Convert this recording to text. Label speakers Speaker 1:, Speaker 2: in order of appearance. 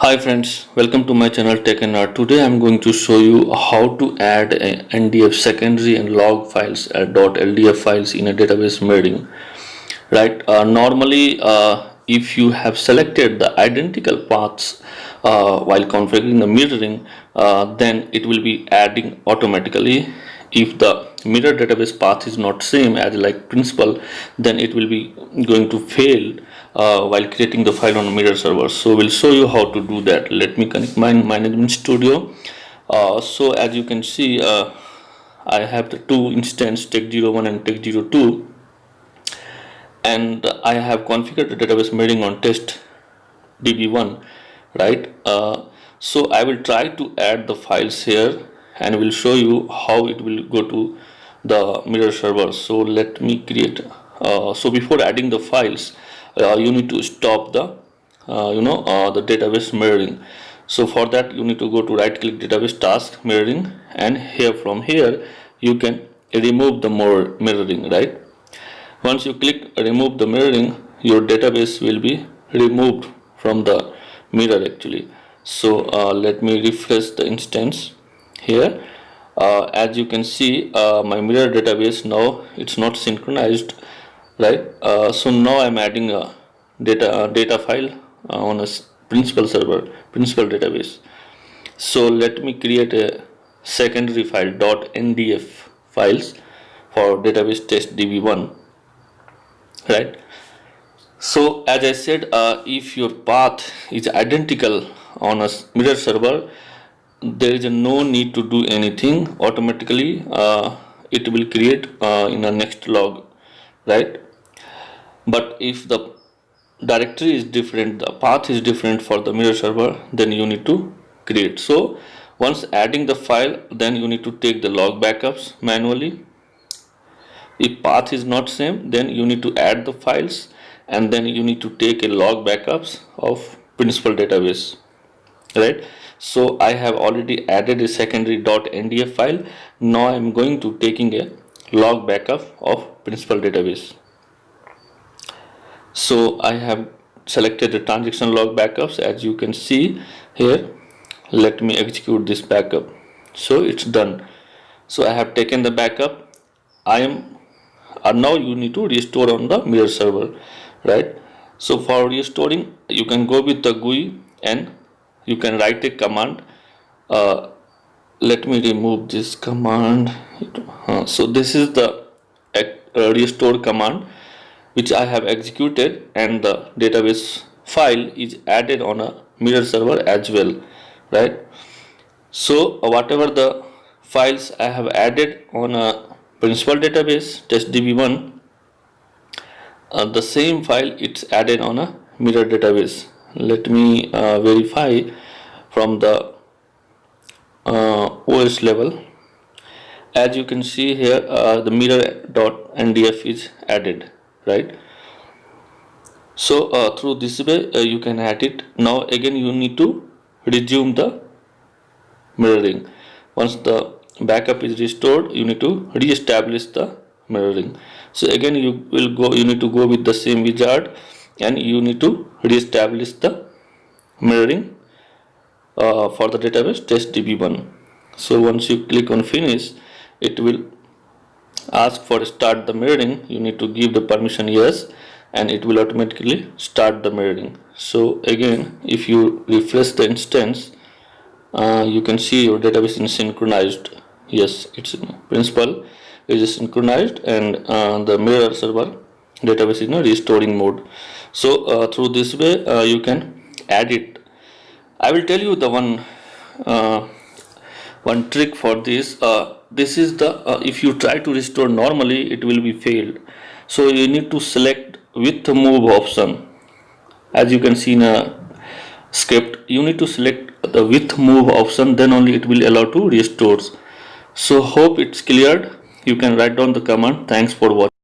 Speaker 1: Hi friends, welcome to my channel Tech and Art. Today I'm going to show you how to add a NDF secondary and log files .ldf files in a database mirroring. Right? Normally, if you have selected the identical paths while configuring the mirroring, then it will be adding automatically. If the mirror database path is not same as like principal, then it will be going to fail while creating the file on mirror server. So we'll show you how to do that. Let me connect my management studio. So as you can see, I have the two instance tech01 and tech02, and I have configured the database mirroring on test db1, right? So I will try to add the files here and will show you how it will go to the mirror server. So let me create so before adding the files, you need to stop the the database mirroring. So for that you need to go to right click database task mirroring, and here from here you can remove the more mirroring, right? Once you click remove the mirroring, your database will be removed from the mirror actually. So let me refresh the instance here. As you can see, my mirror database now it's not synchronized, right? So now I'm adding a data file on a principal server, principal database. So let me create a secondary file .ndf files for database test db1, right? So as I said, if your path is identical on a mirror server, there is no need to do anything. Automatically it will create in a next log, right? But if the directory is different, the path is different for the mirror server, then you need to create. So once adding the file, then you need to take the log backups manually. If path is not same, then you need to add the files, and then you need to take a log backups of principal database, right? So I have already added a secondary .ndf file. Now I'm going to taking a log backup of principal database. So I have selected the transaction log backups, as you can see here. Let me execute this backup. So it's done. So I have taken the backup. Now you need to restore on the mirror server, right? So for restoring, you can go with the GUI and you can write a command. Let me remove this command. So this is the restore command which I have executed, and the database file is added on a mirror server as well, right? So whatever the files I have added on a principal database test db1, the same file it's added on a mirror database. Let me verify from the OS level. As you can see here, the mirror.ndf is added, right? So through this way you can add it. Now again you need to resume the mirroring. Once the backup is restored, you need to re-establish the mirroring. So again you need to go with the same wizard, and you need to re-establish the mirroring for the database test db1. So once you click on finish, it will ask for start the mirroring. You need to give the permission yes, and it will automatically start the mirroring. So again, if you refresh the instance, you can see your database is synchronized. Yes, it's principal is synchronized, and the mirror server database is in a restoring mode. So through this way you can add it. I will tell you the one trick for this. This is the if you try to restore normally, it will be failed. So you need to select with move option. As you can see in a script, you need to select the with move option, then only it will allow to restore. So hope it's cleared. You can write down the command. Thanks for watching.